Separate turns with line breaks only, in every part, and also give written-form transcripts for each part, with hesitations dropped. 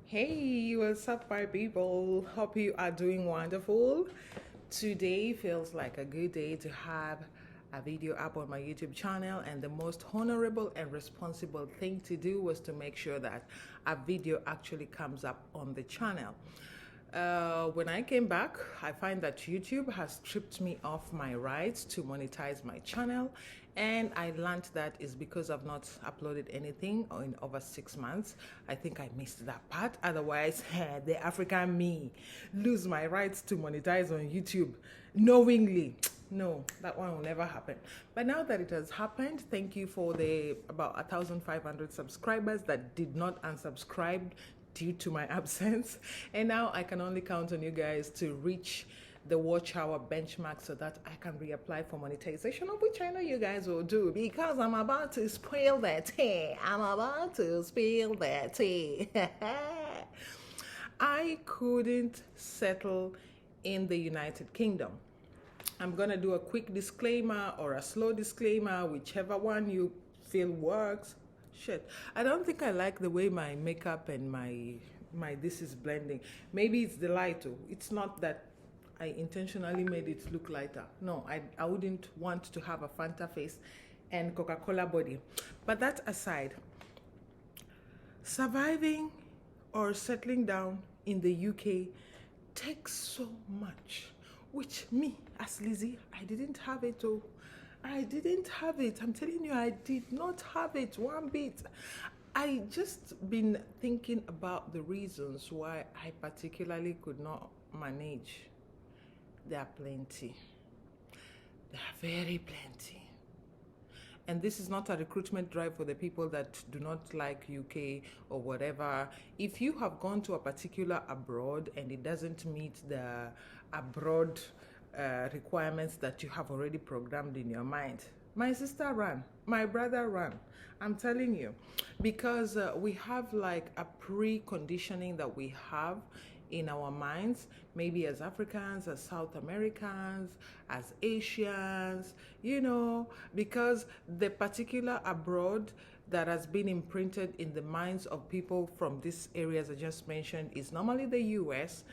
Hey, what's up, my people? Hope you are doing wonderful. Today feels like a good day to have a video up on my YouTube channel, and the most honorable and responsible thing to do was to make sure that a video actually comes up on the channel. When I came back, I find that YouTube has stripped me off my rights to monetize my channel, and I learned that is because I've not uploaded anything in over 6 months. I think I missed that part. Otherwise, the African me lose my rights to monetize on YouTube knowingly. No, that one will never happen. But now that it has happened, thank you for the about 1,500 subscribers that did not unsubscribe due to my absence. And now I can only count on you guys to reach the watch hour benchmark so that I can reapply for monetization, of which I know you guys will do, because I'm about to spill that tea. I'm about to spill that tea. I couldn't settle in the United Kingdom. I'm gonna do a quick disclaimer or a slow disclaimer, whichever one you feel works. Shit, I don't think I like the way my makeup and my this is blending. Maybe it's the light too. It's not that I intentionally made it look lighter. No, I wouldn't want to have a Fanta face and Coca-Cola body. But that aside, surviving or settling down in the UK takes so much, which me as Lizzy, I didn't have it. Oh, I didn't have it. I'm telling you, I did not have it one bit. I just been thinking about the reasons why I particularly could not manage. There are plenty. There are very plenty. And this is not a recruitment drive for the people that do not like UK or whatever. If you have gone to a particular abroad and it doesn't meet the abroad requirements that you have already programmed in your mind, my sister ran, my brother ran. I'm telling you, because we have like a preconditioning that we have in our minds, maybe as Africans, as South Americans, as Asians, because the particular abroad that has been imprinted in the minds of people from these areas I just mentioned is normally the US,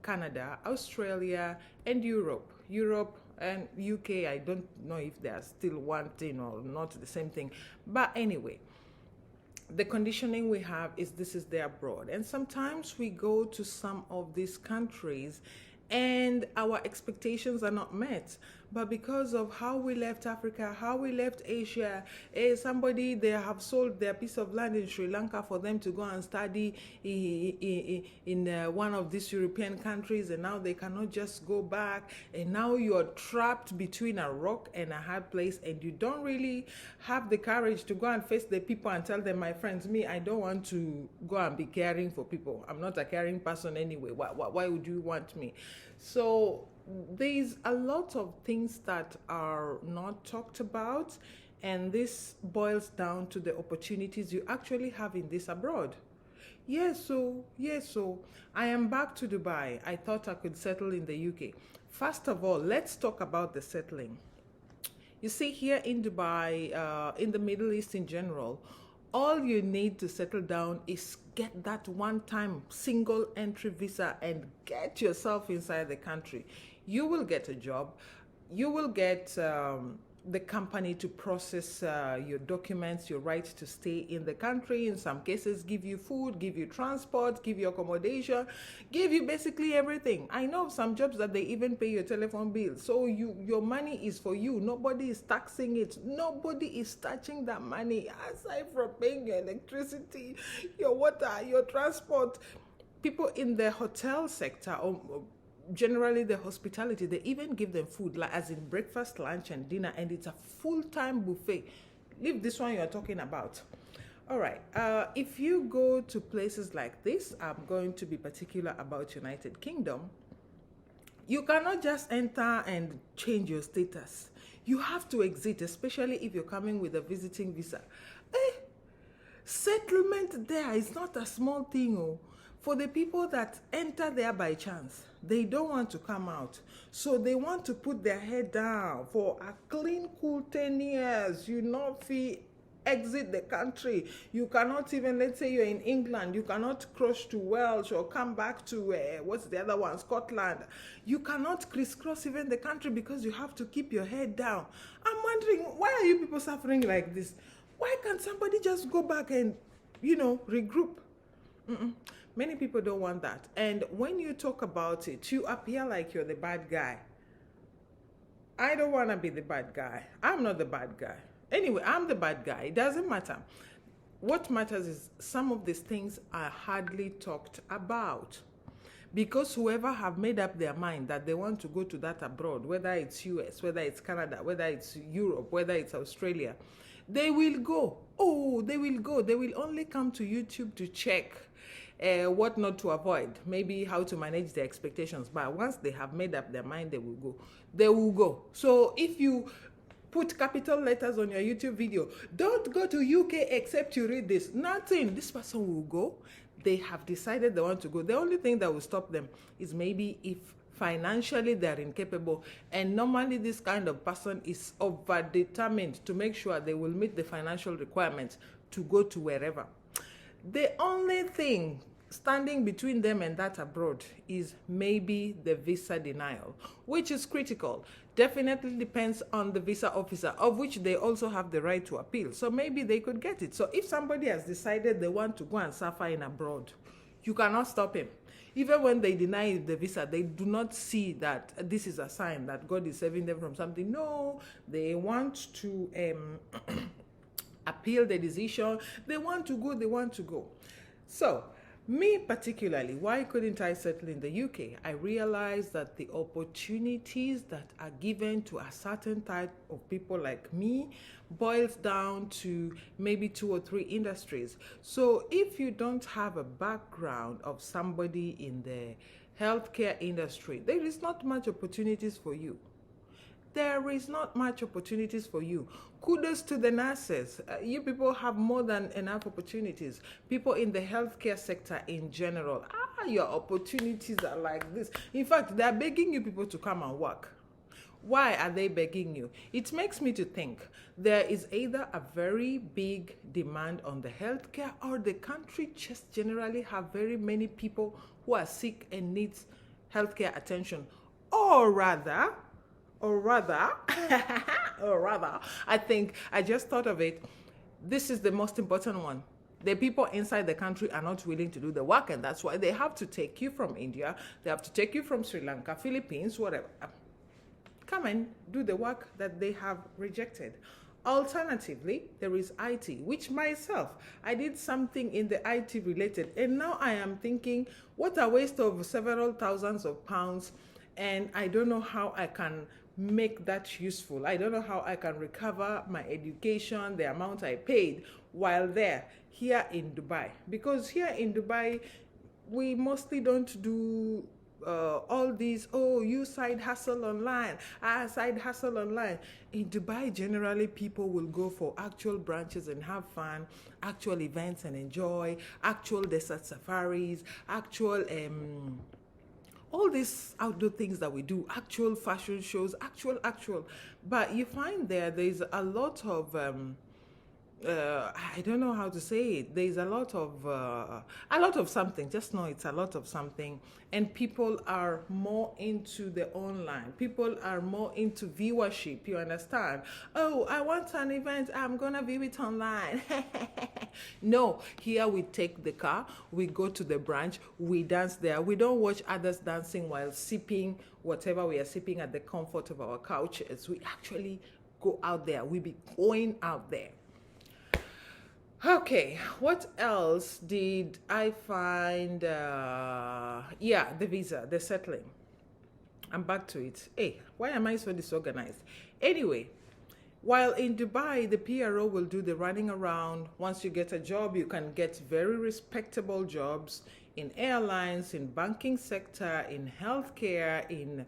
Canada, Australia, and Europe. Europe and UK, I don't know if they are still one thing or not the same thing. But anyway, the conditioning we have is this is the abroad. And sometimes we go to some of these countries and our expectations are not met. But because of how we left Africa, how we left Asia, somebody, they have sold their piece of land in Sri Lanka for them to go and study in one of these European countries, and now they cannot just go back, and now you're trapped between a rock and a hard place, and you don't really have the courage to go and face the people and tell them, my friends, me, I don't want to go and be caring for people. I'm not a caring person anyway. Why would you want me? So there's a lot of things that are not talked about, and this boils down to the opportunities you actually have in this abroad. So I am back to Dubai. I thought I could settle in the UK. First of all, let's talk about the settling. You see, here in Dubai, in the Middle East in general, all you need to settle down is get that one-time single entry visa and get yourself inside the country. You will get a job. You will get the company to process your documents, your right to stay in the country. In some cases, give you food, give you transport, give you accommodation, give you basically everything. I know some jobs that they even pay your telephone bill. So your money is for you. Nobody is taxing it. Nobody is touching that money aside from paying your electricity, your water, your transport. People in the hotel sector, or generally the hospitality, they even give them food, like as in breakfast, lunch, and dinner, and it's a full-time buffet. Leave this one you're talking about. All right, if you go to places like this, I'm going to be particular about United Kingdom. You cannot just enter and change your status. You have to exit, especially if you're coming with a visiting visa. Settlement there is not a small thing. Oh. For the people that enter there by chance, they don't want to come out. So they want to put their head down for a clean, cool 10 years. You not feel exit the country. You cannot even, let's say you're in England, you cannot cross to Wales or come back to, what's the other one, Scotland. You cannot crisscross even the country because you have to keep your head down. I'm wondering, why are you people suffering like this? Why can't somebody just go back and, regroup? Many people don't want that. And when you talk about it, you appear like you're the bad guy. I don't want to be the bad guy. I'm not the bad guy. Anyway, I'm the bad guy. It doesn't matter. What matters is some of these things are hardly talked about. Because whoever have made up their mind that they want to go to that abroad, whether it's US, whether it's Canada, whether it's Europe, whether it's Australia, they will go. Oh, they will go. They will only come to YouTube to check what not to avoid, maybe how to manage their expectations. But once they have made up their mind, they will go. They will go. So if you put capital letters on your YouTube video, don't go to UK except you read this. Nothing. This person will go. They have decided they want to go. The only thing that will stop them is maybe if financially they're incapable. And normally this kind of person is over-determined to make sure they will meet the financial requirements to go to wherever. The only thing standing between them and that abroad is maybe the visa denial, which is critical. Definitely depends on the visa officer, of which they also have the right to appeal. So maybe they could get it. So if somebody has decided they want to go and suffer in abroad, you cannot stop him. Even when they deny the visa, they do not see that this is a sign that God is saving them from something. No, they want to appeal the decision. They want to go, they want to go. So, me particularly, why couldn't I settle in the UK? I realized that the opportunities that are given to a certain type of people like me boils down to maybe 2 or 3 industries. So if you don't have a background of somebody in the healthcare industry, there is not much opportunities for you. There is not much opportunities for you. Kudos to the nurses. You people have more than enough opportunities. People in the healthcare sector in general. Your opportunities are like this. In fact, they're begging you people to come and work. Why are they begging you? It makes me to think there is either a very big demand on the healthcare, or the country just generally have very many people who are sick and needs healthcare attention. Or rather, I think I just thought of it. This is the most important one. The people inside the country are not willing to do the work, and that's why they have to take you from India, they have to take you from Sri Lanka, Philippines, whatever. Come and do the work that they have rejected. Alternatively, there is IT, which myself, I did something in the IT related, and now I am thinking, what a waste of several thousands of pounds, and I don't know how I can make that useful. I don't know how I can recover my education, the amount I paid while there, here in Dubai. Because here in Dubai, we mostly don't do all these, you side hustle online, side hustle online. In Dubai, generally people will go for actual branches and have fun, actual events and enjoy, actual desert safaris, actual all these outdoor things that we do, actual fashion shows, actual. But you find there's a lot of I don't know how to say it. There's a lot of something. Just know it's a lot of something. And people are more into the online. People are more into viewership. You understand? Oh, I want an event. I'm going to view it online. No, here we take the car. We go to the branch. We dance there. We don't watch others dancing while sipping whatever we are sipping at the comfort of our couches. We actually go out there. We be going out there. Okay, what else did I find? Yeah, the visa, the settling. I'm back to it. Hey, why am I so disorganized? Anyway, while in Dubai, the PRO will do the running around. Once you get a job, you can get very respectable jobs in airlines, in banking sector, in healthcare, in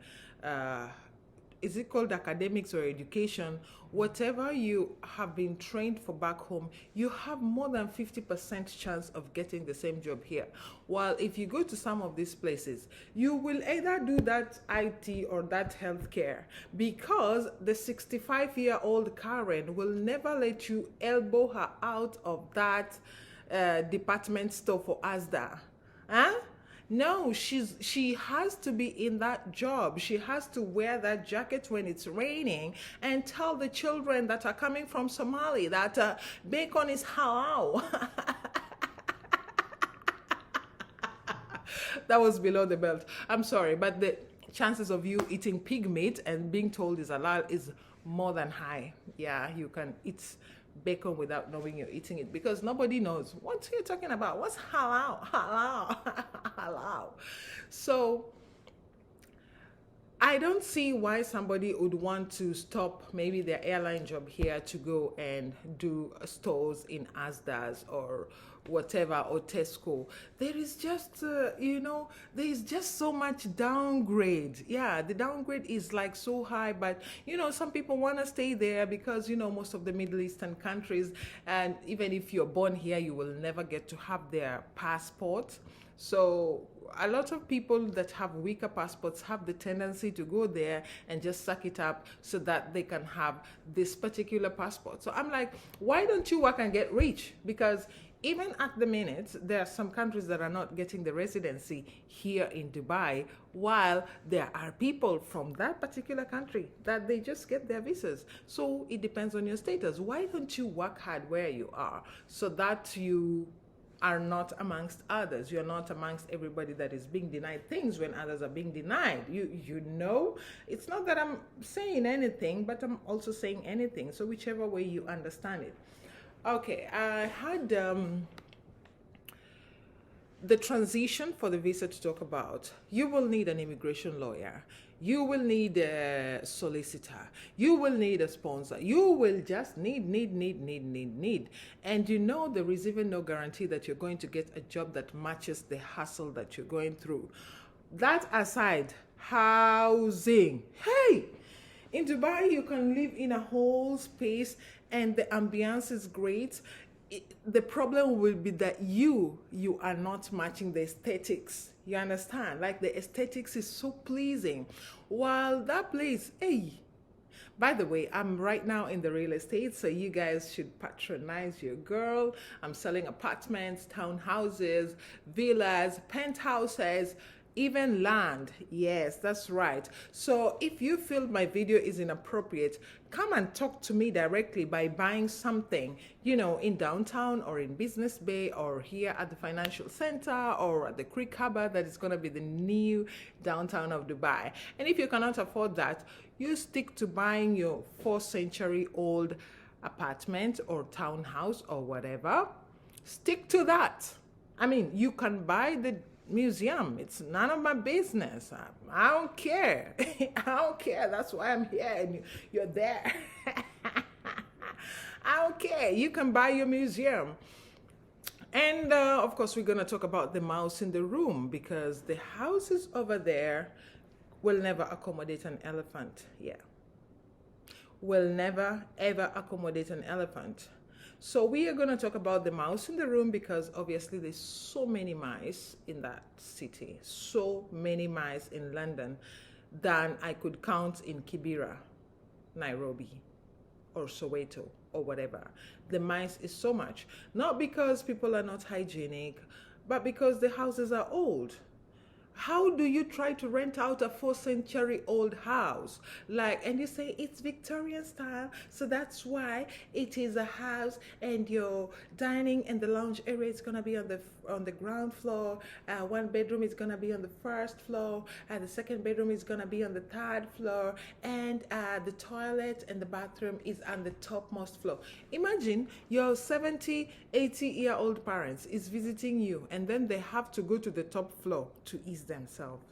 is it called academics or education, whatever you have been trained for back home, you have more than 50% chance of getting the same job here. While if you go to some of these places, you will either do that IT or that healthcare, because the 65-year-old Karen will never let you elbow her out of that department store for Asda. Huh? No, she has to be in that job. She has to wear that jacket when it's raining and tell the children that are coming from Somali that bacon is halal. That was below the belt. I'm sorry, but the chances of you eating pig meat and being told is halal is more than high. Yeah, you can eat bacon without knowing you're eating it, because nobody knows what you're talking about. What's halal? Halal. Halal. So I don't see why somebody would want to stop maybe their airline job here to go and do stores in Asda's or whatever, or Tesco. There is just, there is just so much downgrade. Yeah, the downgrade is like so high, but some people want to stay there because, most of the Middle Eastern countries, and even if you're born here, you will never get to have their passport. So a lot of people that have weaker passports have the tendency to go there and just suck it up so that they can have this particular passport. So I'm like, why don't you work and get rich? Because even at the minute, there are some countries that are not getting the residency here in Dubai, while there are people from that particular country that they just get their visas. So it depends on your status. Why don't you work hard where you are so that you are not amongst others? You're not amongst everybody that is being denied things when others are being denied. It's not that I'm saying anything, but I'm also saying anything. So whichever way you understand it. Okay, I had the transition for the visa to talk about. You will need an immigration lawyer. You will need a solicitor. You will need a sponsor. You will just need. And there is even no guarantee that you're going to get a job that matches the hustle that you're going through. That aside, housing. Hey! In Dubai, you can live in a whole space and the ambiance is great. The problem will be that you are not matching the aesthetics. You understand? Like the aesthetics is so pleasing. While that place, hey, by the way, I'm right now in the real estate, so you guys should patronize your girl. I'm selling apartments, townhouses, villas, penthouses, even land. Yes, that's right. So if you feel my video is inappropriate, come and talk to me directly by buying something, in downtown or in Business Bay or here at the financial center or at the Creek Harbor that is going to be the new downtown of Dubai. And if you cannot afford that, you stick to buying your 4th century old apartment or townhouse or whatever. Stick to that. I mean, you can buy the museum. It's none of my business. I don't care. I don't care. That's why I'm here and you're there. I don't care. You can buy your museum. And of course, we're going to talk about the mouse in the room, because the houses over there will never accommodate an elephant. Yeah. Will never, ever accommodate an elephant. So we are going to talk about the mouse in the room, because obviously there's so many mice in that city, so many mice in London than I could count in Kibera, Nairobi, or Soweto, or whatever. The mice is so much, not because people are not hygienic, but because the houses are old. How do you try to rent out a 4th century old house? And you say it's Victorian style, so that's why it is a house, and your dining and the lounge area is gonna be on the ground floor. 1 bedroom is gonna be on the 1st floor, the 2nd bedroom is gonna be on the 3rd floor, and the toilet and the bathroom is on the topmost floor. Imagine your 70, 80-year-old parents is visiting you, and then they have to go to the top floor to ease themselves.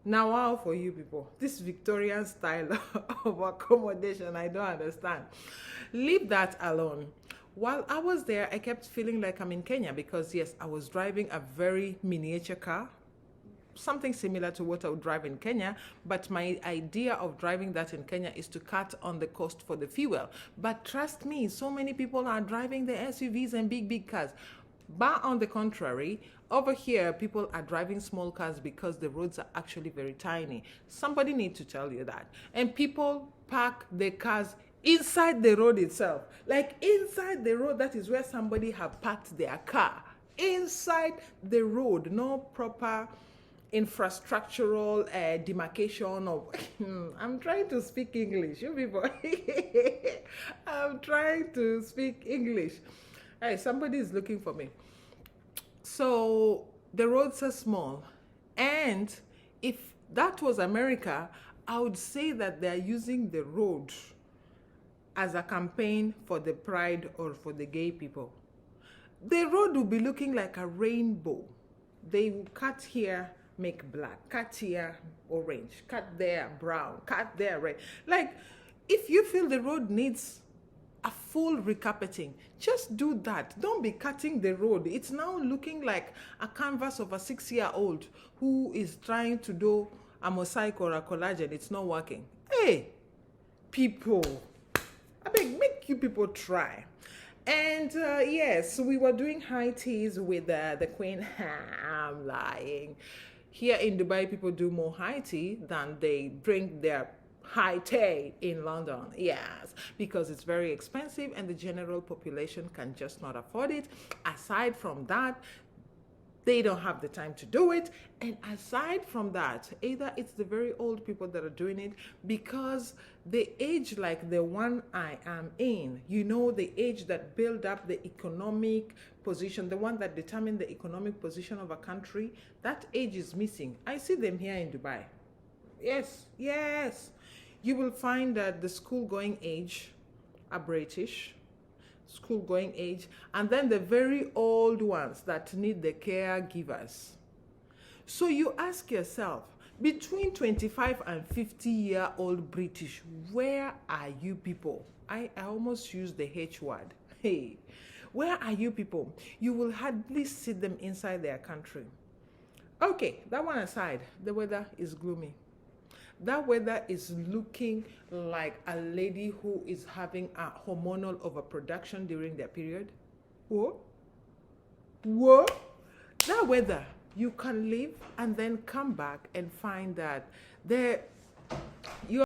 Now, wow, for you people, this Victorian style of accommodation, I don't understand. Leave that alone. While I was there, I kept feeling like I'm in Kenya, because yes, I was driving a very miniature car, something similar to what I would drive in Kenya, but my idea of driving that in Kenya is to cut on the cost for the fuel. But trust me, so many people are driving the SUVs and big cars. But on the contrary, over here, people are driving small cars because the roads are actually very tiny. Somebody needs to tell you that. And people park their cars inside the road itself. Like inside the road, that is where somebody have parked their car. Inside the road, no proper infrastructural demarcation of I'm trying to speak English, you people. I'm trying to speak English. Hey, somebody is looking for me. So the roads are small, and if that was America, I would say that they're using the road as a campaign for the pride or for the gay people. The road will be looking like a rainbow. They will cut here, make black, cut here, orange, cut there, brown, cut there, red. Like, if you feel the road needs a full recarpeting, just do that. Don't be cutting the road. It's now looking like a canvas of a 6-year-old who is trying to do a mosaic or a collage and it's not working. Hey, people, I beg, make you people try. And yes, we were doing high teas with the queen. I'm lying. Here in Dubai, people do more high tea than they drink their high tea in London. Yes, because it's very expensive and the general population can just not afford it. Aside from that, they don't have the time to do it. And aside from that, either it's the very old people that are doing it because they age like the one I am in, you know, the age that build up the economic position, the one that determine the economic position of a country, that age is missing. I see them here in Dubai. Yes, yes. You will find that the school-going age are British, school-going age, and then the very old ones that need the caregivers. So you ask yourself, between 25 and 50-year-old British, where are you people? I almost used the H word. Hey, where are you people? You will hardly see them inside their country. Okay, that one aside, the weather is gloomy. That weather is looking like a lady who is having a hormonal overproduction during their period. Whoa. Whoa. That weather, you can leave and then come back and find that